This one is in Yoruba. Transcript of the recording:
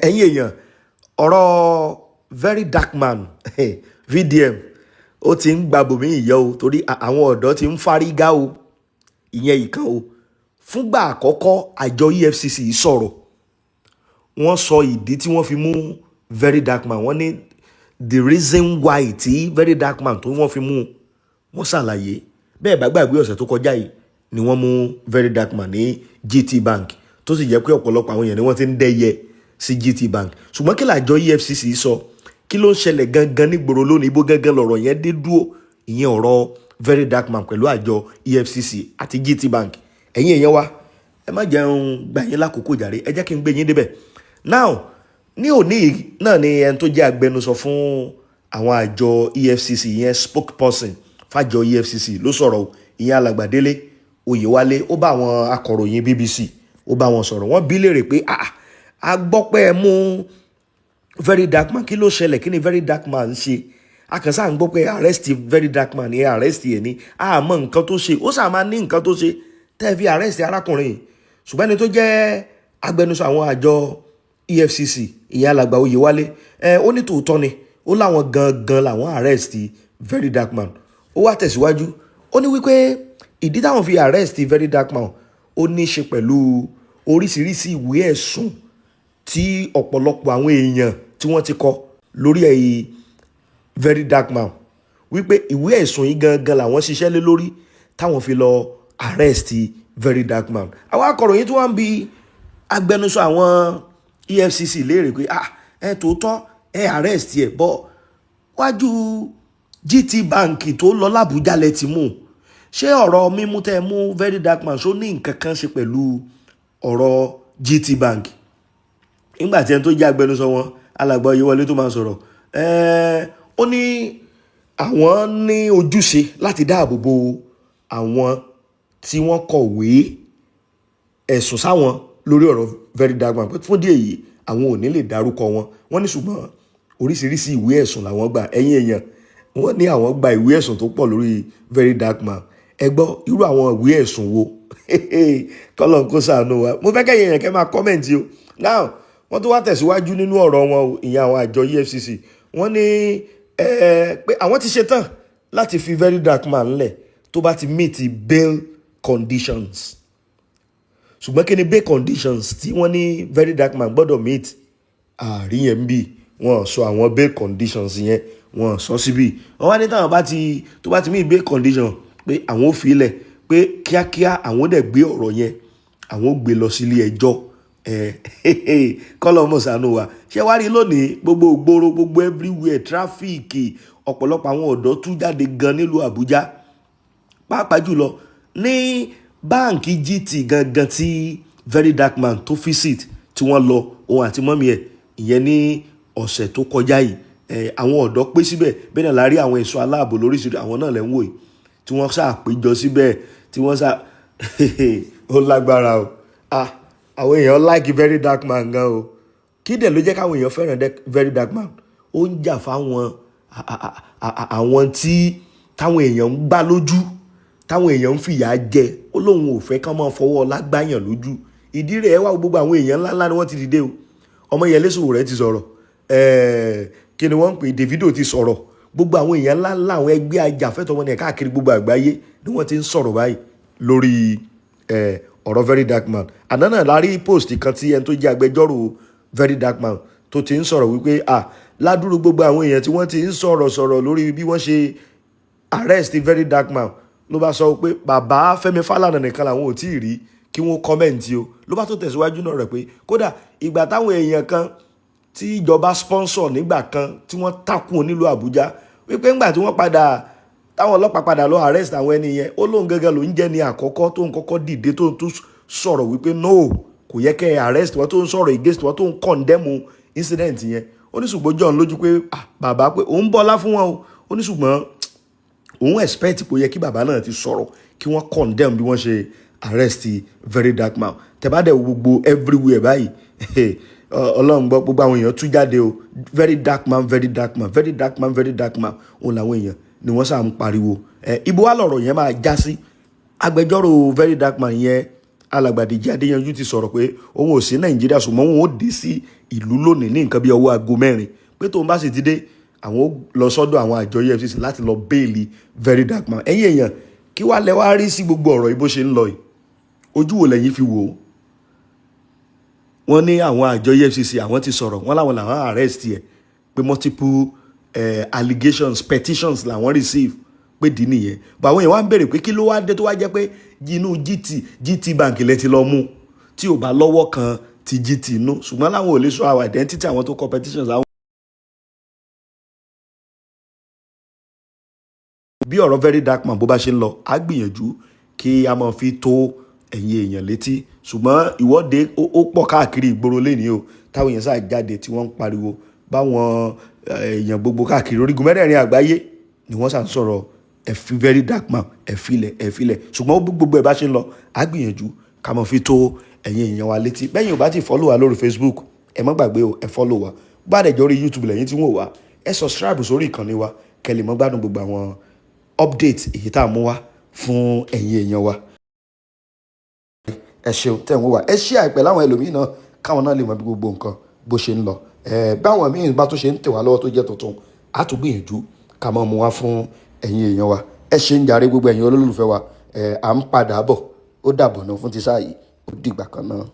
ẹ̀yin èèyàn ọ̀rọ̀ very dark man VDM ó ti ń gba bòmí ìyẹ́ o torí àwọn ọ̀dọ́ ti ń fárígá o ìyẹn ìkan o fúngbà àkọ́kọ́ àjọ EFCC sọ̀rọ̀ wọ́n sọ ìdí tí wọ́n fi mú very dark man wọ́n ní the reason why tí very dark man tó wọ́n fi mú wọ́n ṣàlàyé bẹ́ẹ̀ bá gbàgbé ọ̀sẹ̀ tó kọjá yìí ni wọ́n mú very dark man ní Gtbank tó sì jẹ́ pé ọ̀pọ̀lọpọ̀ àwọn èèyàn ni wọ́n ti ń dẹ́yẹ sí Gtbank ṣùgbọ́n kí làjọ EFCC sọ kí ló ń ṣẹlẹ̀ gangan nígboro lónìí ibo gangan lọ̀rọ̀ yẹn dé dúró ìyẹn ọ̀rọ̀ very dark man pẹ̀lú àjọ EFCC àti Gtbank ẹ̀yin èèyàn wa ẹ má jẹun gbà yín lákòókò jàre ẹ jẹ́ kí n gbé yín débẹ̀ now ní òní náà ni ẹni tó jẹ́ agbẹnusọ fún àwọn àjọ EFCC ìyẹn spokesperson fàjọ EFCC ló sọ̀rọ̀ ìyẹn alàgbàdélé oyèwálé ó bá àwọn akọ̀ròyìn BBC ó bá wọn sọ̀rọ̀ wọ́n bi léèrè pé a gbọ́ pé ẹ mú very dark man kí ló ṣẹlẹ̀ kí ni very dark man ń ṣe akànṣá ń gbọ́ pé arrest very dark man ní arrest ẹ̀ ní àmọ́ nǹkan tó ṣe ó sàmà ní nǹkan tó ṣe tẹ́ fi arrest arákùnrin ṣùgbọ́n ẹni tó jẹ́ agbẹnusọ àwọn àjọ EFCC ìyẹn alàgbà oyèwálé ó ní tòótọ́ ni ó láwọn gangan làwọn arrest very dark man ó wá tẹ̀síwájú ó ní wípé ìdí táwọn fi arrest very dark man ó ní í ṣe pẹ̀lú oríṣiríṣi ìwé ẹ̀sùn tí ọ̀pọ̀lọpọ̀ àwọn èèyàn tí wọ́n ti kọ lórí ẹ̀yìn very dark man wípé ìwé ẹ̀sùn yìí gangan làwọn ṣiṣẹ́ lé lórí táwọn fi lọ arrest very dark man àwọn akọ̀ròyìn tí wọ́n ń bi agbẹnusọ àwọn EFCC léèrè pé ẹ tòótọ́ ẹ arrest ẹ bọ́ wájú Gtbank tó lọ l'Àbújá lẹ ti mú ṣé ọ̀rọ̀ mímú tẹ́ mú very dark man ṣó ní nǹkan kan ṣe pẹ̀lú ọ̀rọ̀ Gtbank nígbà tí ẹni tó jẹ́ agbẹnusọ wọn alàgbà oyèwálé tó máa sọ̀rọ̀ ó ní àwọn ní ojúṣe láti dáàbò bo àwọn tí wọ́n kọ̀wé ẹ̀sùn sáwọn lórí ọ̀rọ̀ very dark man fún díẹ̀ yìí àwọn ò ní lè dárúkọ wọn wọ́n ní ṣùgbọ́n oríṣiríṣi ìwé ẹ̀sùn làwọn gbà ẹ̀yin èèyàn wọ́n ní àwọn gba ìwé ẹ̀sùn tó pọ̀ lórí very dark man ẹ gbọ́ irú àwọn ìwé ẹ̀sùn wo kọ́lọ̀ ń kó ṣàánú wa mo fẹ́ kẹ́yìn èèyàn kẹ́ máa kọ́mẹ̀ntì o now wọ́n tó wá tẹ̀síwájú nínú ọ̀rọ̀ wọn ìyẹn àwọn àjọ EFCC wọ́n ní pé àwọn ti ṣetán láti fi very dark man ńlẹ̀ tó bá ti meet bail conditions ṣùgbọ́n kí ni bail conditions tí wọ́n ní very dark man gbọ́dọ̀ meet àríyàn ń bì wọ́n sọ àwọn bail conditions yẹn wọ́n sọ síbí wọ́n wá ní táwọn tó bá ti meet bail condition pé àwọn ò fi ilẹ̀ pé kíákíá àwọn dẹ̀ gbé ọ̀rọ̀ yẹn àwọn ò gbé lọ sílé ẹjọ́ kọ́lọ́ mọ̀ sànú wa ṣé wá rí lónìí gbogbo ògbóró gbogbo everywhere tráfíìkì ọ̀pọ̀lọpọ̀ àwọn ọ̀dọ́ tú jáde gan nílùú Àbújá pàápàá jùlọ ní báǹkì GT gangan tí very dark man tó visit tí wọ́n lọ òun àti mọ́mí ẹ̀ ìyẹn ní ọ̀sẹ̀ tó kọjá yìí àwọn ọ̀dọ́ pé síbẹ̀ bẹ́ẹ̀ náà la rí àwọn ẹ̀ṣọ́ aláàbò lóríṣiríṣi àwọn náà lẹ́ ń wò yìí tí wọ́n ṣàpéjọ síbẹ̀ tí wọ́n ó lágbára o àwọn èèyàn like very dark man gan o kí dẹ̀ ló jẹ́ káwọn èèyàn fẹ́ràn very dark man ó ń jà fáwọn àwọn tí táwọn èèyàn ń gbá lójú táwọn èèyàn ń fìyà jẹ ó lóun ò fẹ́ kán máa fọwọ́ lágbáyàn lójú ìdí rẹ̀ wá gbogbo àwọn èèyàn ńláńlá ni wọ́n ti dìde o Ọmọyẹlé Sowore ti sọ̀rọ̀ kí ni wọ́n ń pè Davido ti sọ̀rọ̀ gbogbo àwọn èèyàn ńláńlá àwọn ẹgbẹ́ ajàfẹ́tọ̀ọ́ ọmọnìyàn káàkiri gbogbo àgbáyé ni wọ́n ti ń sọ̀rọ̀ báyìí lórí ọ̀rọ̀ very dark man àná náà la rí post kan tí ẹni tó jẹ́ agbẹjọ́rò very dark man tó ti ń sọ̀rọ̀ wípé ládùúrú gbogbo àwọn èèyàn tí wọ́n ti ń sọ̀rọ̀ lórí bí wọ́n ṣe arrest very dark man ló bá sọ pé bàbá Fẹ́mi Fálànà nìkan làwọn ò tí ì rí kí wọ́n kọ́mẹ̀ntì o ló bá tó tẹ̀síwájú náà rẹ̀ pé kódà ìgbà táwọn èèyàn kan tí ìjọba sponsor nígbà kan tí wọ́n takùn onílùú Àbújá wípé ńgbà tí wọ́n padà táwọn ọlọ́pàá padà lọ arrest àwọn ẹni yẹn ó lóun gẹ́gẹ́ ló ń jẹ́ ní àkọ́kọ́ tó ń kọ́kọ́ dìde tó ń tún sọ̀rọ̀ wípé no kò yẹ kẹ́ ẹ arrest wọn tó ń sọ̀rọ̀ against wọn tó ń condemn incident yẹn ó ní ṣùgbọ́n John lójú pé bàbá pé òun bọ́lá fún wọn o ó ní ṣùgbọ́n òun expect kò yẹ kí bàbá náà ti sọ̀rọ̀ kí wọ́n condemn bí wọ́n ṣe arrest very dark man tẹ̀bádẹ̀ gbogbo everywhere báyìí ọlọ́run gbọ́ gbogbo àwọn èèyàn tú jáde o very dark man very dark man very dark man very dark man òun làwọn èèyàn ni wọ́n sáà ń pariwo ibo wá lọ̀rọ̀ yẹn máa já sí agbẹjọ́rò very dark man yẹn alàgbà Dèjì Adéyanjú ti sọ̀rọ̀ pé òun ò sí Nàìjíríà ṣùgbọ́n òun ó dé sí ìlú lónìí ní nǹkan bí ọwọ́ aago 4 pé tóun bá sì ti dé àwọn ó lọ sọ́dọ̀ àwọn àjọ EFCC láti lọ béèlì very dark man. Ẹ̀yin èèyàn kí wàá lẹ wá rí sí gbogbo ọ̀rọ̀ yìí bó ṣe ń lọ yìí, ojú wo lẹ́yìn fi wò ó? Wọ́n ní àwọn àjọ EFCC àwọn ti sọ̀rọ̀, wọ́n láwọn làwọn arrest ẹ̀ pé multiple allegations petitions làwọn receive pé dì nìyẹn. Bá àwọn èèyàn wá ń béèrè pé kí ló wá dé tó wá jẹ́ pé inú Gtbank lẹ ti lọ mú tí ò bá lọ́wọ́ kan ti GT inú, ṣùgbọ́n láwọn ò lè sọ àwọn identity àwọn tó kọ petitions àwọn. Bí ọ̀rọ̀ very dark man bó bá ṣe ń lọ á gbìyànjú kí a máa fi tó ẹ̀yin èèyàn létí, ṣùgbọ́n ìwọ́de ó pọ̀ káàkiri ìgboro lẹ́ni o táwọn èèyàn sáà jáde tí wọ́n ń pariwo báwọn èèyàn gbogbo káàkiri orígun mẹ́rẹ̀ẹ̀rin àgbáyé ni wọ́n sàn sọ̀rọ̀ ẹ̀fí very dark man ẹ̀fílẹ̀ ṣùgbọ́n gbogbo ẹ̀ bá ṣe ń lọ á gbìyànjú ká máa fi tó ẹ̀yin èèyàn wa létí. Bẹ́yìn ò bá ti follow wa lórí Facebook ẹ má gbàgbé o ẹ follow wa, bá dẹ̀ jọ orí YouTube lẹ́yìn tí wọ́n wà ẹ subscribe sórí ìkànnì wa kẹ́ lè mọ́ gbádùn gbogbo àwọn update èyí tá a mú wá fún ẹ̀yin èèyàn wa. Ẹ ṣeun tẹ́ ń wò wá, ẹ ṣí àìpẹ́ láwọn ẹlòmíín náà káwọn náà lè mọ bí gbogbo nǹkan bó ṣe ń lọ. Báwọn míín bá tó ṣe ń tẹ̀ wá lọ́wọ́ tó jẹ́ tuntun á tún gbìyànjú ká máa mú wá fún ẹ̀yin èèyàn wa. Ẹ ṣe ń jàre gbogbo ẹ̀yin olólùfẹ́ wa, à ń padà bọ̀, ó dàbọ̀ náà fún ti sáà yìí, ó dìgbà kan náà.